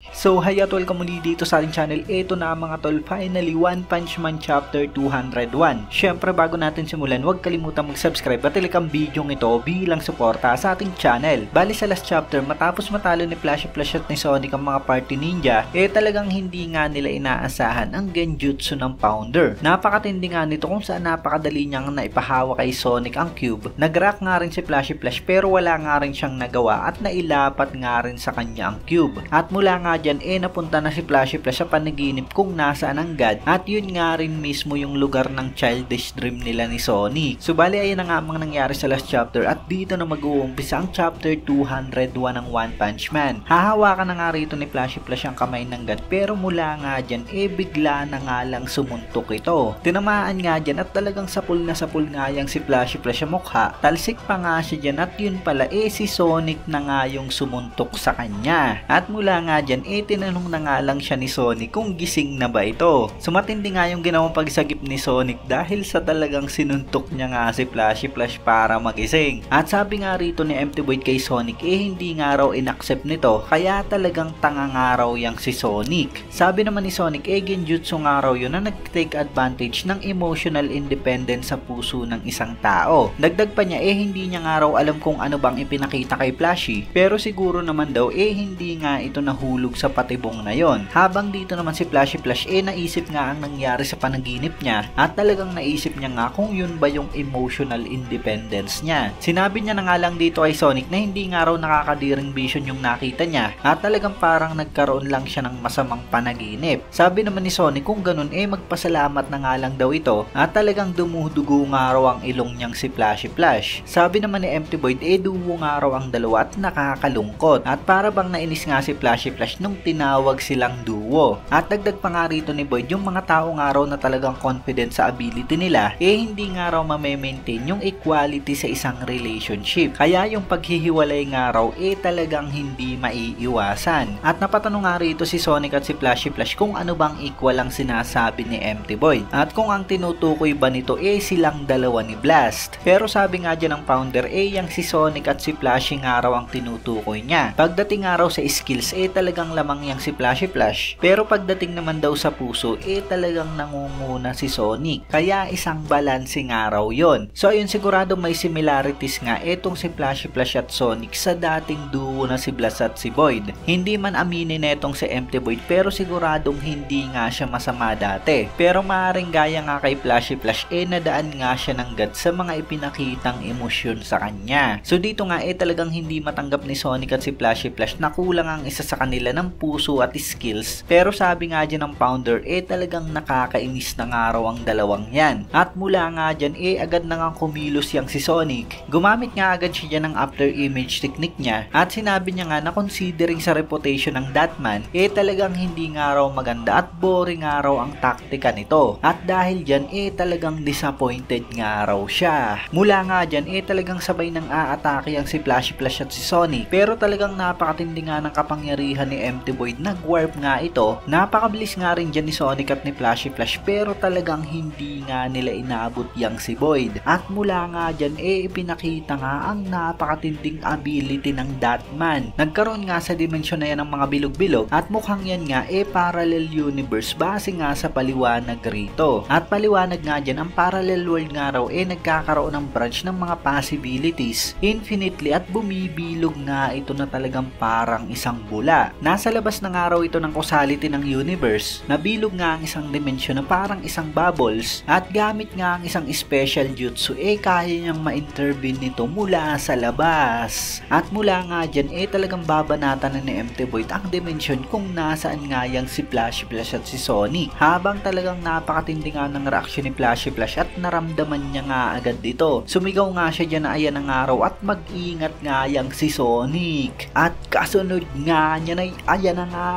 So hi at welcome muli dito sa ating channel. Ito na mga tol, finally One Punch Man Chapter 201. Syempre bago natin simulan, huwag kalimutan mag-subscribe at i-like ang video ito bilang suporta sa ating channel. Bali sa last chapter, matapos matalo ni Flashy Flash at ni Sonic ang mga party ninja, talagang hindi nga nila inaasahan ang genjutsu ng Pounder. Napakatindi nga nito kung saan napakadali niyang naipahawa kay Sonic ang cube. Nag-rock nga rin si Flashy Flash pero wala nga rin siyang nagawa at nailapat nga rin sa kanya ang cube. At mula nga dyan napunta na si Flashy Flash sa panaginip kung nasaan ang God, at yun nga rin mismo yung lugar ng childish dream nila ni Sonic. So bali ayun na nga mga nangyari sa last chapter at dito na mag-uumpisa ang chapter 201 ng One Punch Man. Hahawakan na nga rito ni Flashy Flash ang kamay ng God pero mula nga dyan bigla na nga lang sumuntok ito. Tinamaan nga dyan at talagang sapul na sapul nga yang si Flashy Flash sa mukha. Talsik pa nga siya dyan at yun pala si Sonic na nga yung sumuntok sa kanya. At mula nga dyan tinanong na nga lang siya ni Sonic kung gising na ba ito. So matindi nga yung ginawang pagsagip ni Sonic dahil sa talagang sinuntok niya nga si Flashy Flash para magising. At sabi nga rito ni Empty Void kay Sonic hindi nga raw inaccept nito kaya talagang tanga nga raw yang si Sonic. Sabi naman ni Sonic genjutsu nga raw yun na nag-take advantage ng emotional independence sa puso ng isang tao. Dagdag pa niya hindi niya nga raw alam kung ano bang ipinakita kay Flashy pero siguro naman daw hindi nga ito nahulog sa patibong na yon. Habang dito naman si Flashy Flash naisip nga ang nangyari sa panaginip niya at talagang naisip niya nga kung yun ba yung emotional independence niya. Sinabi niya na nga lang dito kay Sonic na hindi nga raw nakakadiring vision yung nakita niya at talagang parang nagkaroon lang siya ng masamang panaginip. Sabi naman ni Sonic kung ganun magpasalamat na nga lang daw ito at talagang dumudugo nga raw ang ilong niyang si Flashy Flash. Sabi naman ni Empty Void duwo nga raw ang dalawa at nakakalungkot at para bang nainis nga si Flashy Flash nung tinawag silang duo. At dagdag pa nga rito ni Void yung mga tao nga raw na talagang confident sa ability nila hindi nga raw ma-maintain yung equality sa isang relationship. Kaya yung paghihiwalay nga raw talagang hindi maiiwasan. At napatanong nga rito si Sonic at si Flashy Flash kung ano bang equal ang sinasabi ni Empty Void at kung ang tinutukoy ba nito silang dalawa ni Blast. Pero sabi nga dyan ng Pounder yang si Sonic at si Flashy nga raw ang tinutukoy niya. Pagdating nga raw sa skills talagang lamang yang si Flashy Flash pero pagdating naman daw sa puso talagang nangunguna si Sonic kaya isang balanse nga raw yon. So ayun, sigurado may similarities nga etong si Flashy Flash at Sonic sa dating duo na si Blast at si Void. Hindi man aminin netong si Empty Void pero siguradong hindi nga siya masama dati. Pero maaaring gaya nga kay Flashy Flash nadaan nga siya ng God sa mga ipinakitang emosyon sa kanya. So dito nga talagang hindi matanggap ni Sonic at si Flashy Flash na kulang ang isa sa kanila ng puso at skills. Pero sabi nga dyan ng Pounder talagang nakakainis na nga raw ang dalawang yan. At mula nga dyan agad na nga kumilos yang si Sonic. Gumamit nga agad siya dyan ng after image technique niya at sinabi niya nga na considering sa reputation ng Datman talagang hindi nga raw maganda at boring nga raw ang taktika nito. At dahil dyan talagang disappointed nga raw siya. Mula nga dyan talagang sabay nang aatake ang si Flashy Flash at si Sonic pero talagang napakatindi nga ng kapangyarihan ni Empty Void. Nag-warp nga ito. Napakabilis nga rin dyan ni Sonic at ni Flashy Flash pero talagang hindi nga nila inaabot yang si Void. At mula nga dyan ipinakita nga ang napakatinding ability ng Datman. Nagkaroon nga sa dimensyon na yan ng mga bilog-bilog at mukhang yan nga parallel universe base nga sa paliwanag rito. At paliwanag nga dyan ang parallel world nga raw nagkakaroon ng branch ng mga possibilities infinitely at bumibilog nga ito na talagang parang isang bula. Nasa labas na nga raw ito ng causality ng universe. Nabilog nga ang isang dimensyon na parang isang bubbles at gamit nga ang isang special jutsu kaya niyang ma-intervene nito mula sa labas. At mula nga dyan talagang babanatan na ni Empty Void ang dimensyon kung nasaan nga yang si Flashy Flash at si Sonic. Habang talagang napakatindi nga ng reaksyon ni Flashy Flash at naramdaman niya nga agad dito. Sumigaw nga siya dyan na ayan ang araw at mag-ingat nga yang si Sonic. At kasunod nga niya na ayan na nga.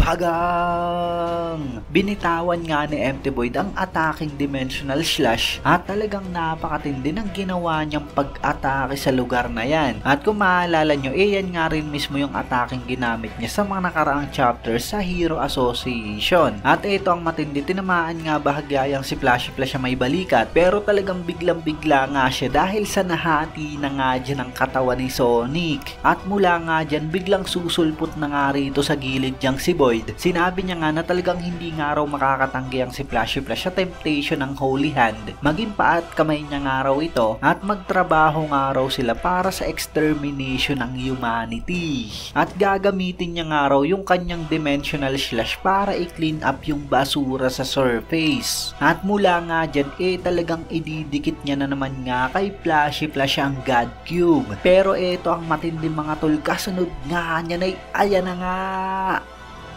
Bagang! Binitawan nga ni Empty Void ang attacking dimensional slash at talagang napakatindi ng ginawa niyang pag-atake sa lugar na yan. At kung maalala nyo, yan nga rin mismo yung attacking ginamit niya sa mga nakaraang chapters sa Hero Association. At ito ang matindi, tinamaan nga bahagyayang si Flashy Flash sa may balikat, pero talagang biglang-bigla nga siya dahil sa nahati na nga dyan ang katawan ni Sonic. At mula nga dyan, biglang susulpot na nga rito sa gilid niyang si Void. Sinabi niya nga na talagang hindi nga raw makakatanggi ang si Flashy Flash sa temptation ng Holy Hand. Maging pa at kamay niya nga raw ito at magtrabaho nga raw sila para sa extermination ng humanity. At gagamitin niya nga raw yung kanyang dimensional slash para i-clean up yung basura sa surface. At mula nga dyan, talagang ididikit niya na naman nga kay Flashy Flash ang God Cube. Pero ito ang matindi mga tol, kasunod nga niya na ayan na nga.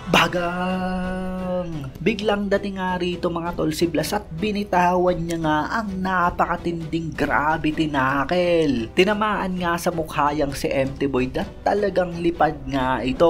Bagang! Biglang dating nga rito mga tol si Blast at binitawan niya nga ang napakatinding gravity knuckle. Tinamaan nga sa mukha yang si Empty Void at talagang lipad nga ito.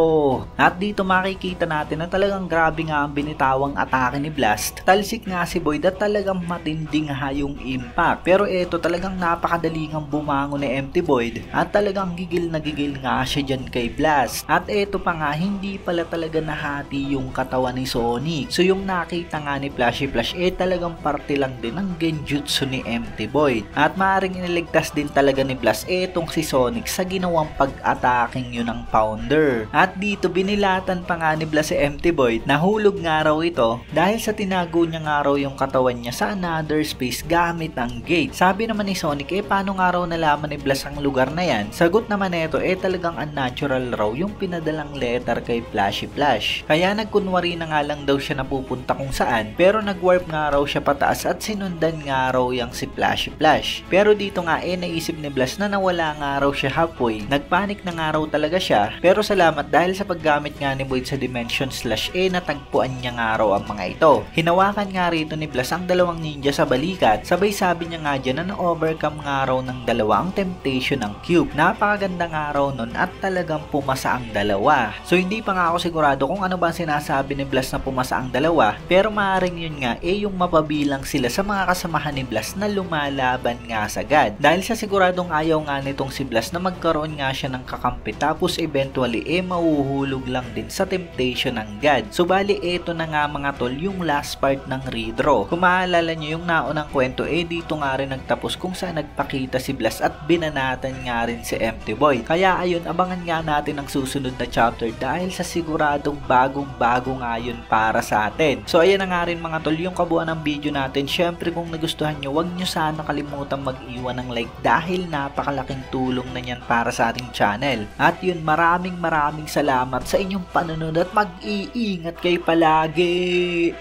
At dito makikita natin na talagang grabe nga ang binitawang atake ni Blast. Talsik nga si Void at talagang matinding nga yung impact. Pero ito talagang napakadali nga bumangon ni Empty Void at talagang gigil na gigil nga siya dyan kay Blast. At ito pa nga, hindi pala talaga nahati yung katawan ni Sonic. So yung nakita nga ni Flashy Flash talagang parte lang din ng genjutsu ni Empty Void. At maaaring iniligtas din talaga ni Blast etong si Sonic sa ginawang pag-attacking yun ng Pounder. At dito binilatan pa nga ni Blast si Empty Void. Nahulog nga raw ito dahil sa tinago niya nga raw yung katawan niya sa another space gamit ang gate. Sabi naman ni Sonic, paano nga raw nalaman ni Blast ang lugar na yan? Sagot naman nito, talagang unnatural raw yung pinadalang letter kay Flashy Flash. Kaya nagkunwari na nga lang daw siya napupunta kung saan, pero nagwarp nga raw siya pataas at sinundan nga raw yung si Flashy Flash. Pero dito nga naisip ni Blast na nawala nga raw siya halfway. Nagpanik na nga raw talaga siya, pero salamat dahil sa paggamit nga ni Void sa Dimension Slash natagpuan niya nga raw ang mga ito. Hinawakan nga rito ni Blast ang dalawang ninja sa balikat, sabay sabi niya nga dyan na na-overcome nga raw ng dalawa ang temptation ng cube. Napakaganda nga raw nun at talagang pumasa ang dalawa. So hindi pa nga ako sigurado kung ano ba sinasabi ni Blast na pumasa ang dalawa, pero maaaring yun nga yung mapabilang sila sa mga kasamahan ni Blast na lumalaban nga sa God. Dahil sa siguradong ayaw nga nitong si Blast na magkaroon nga siya ng kakampi tapos eventually mahuhulog lang din sa temptation ng God. So bali eto na nga mga tol yung last part ng redraw. Kung maalala nyo yung naunang kwento dito nga rin nagtapos kung saan nagpakita si Blast at binanatan nga rin si Empty Void. Kaya ayun, abangan nga natin ang susunod na chapter dahil sa siguradong bagong-bago nga yun para sa atin. So ayan na nga rin mga tol yung kabuuan ng video natin. Syempre kung nagustuhan nyo, huwag nyo sana kalimutan mag-iwan ng like dahil napakalaking tulong na yan para sa ating channel. At yun, maraming salamat sa inyong panonood at mag-iingat kayo palagi.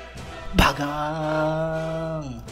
Bagang!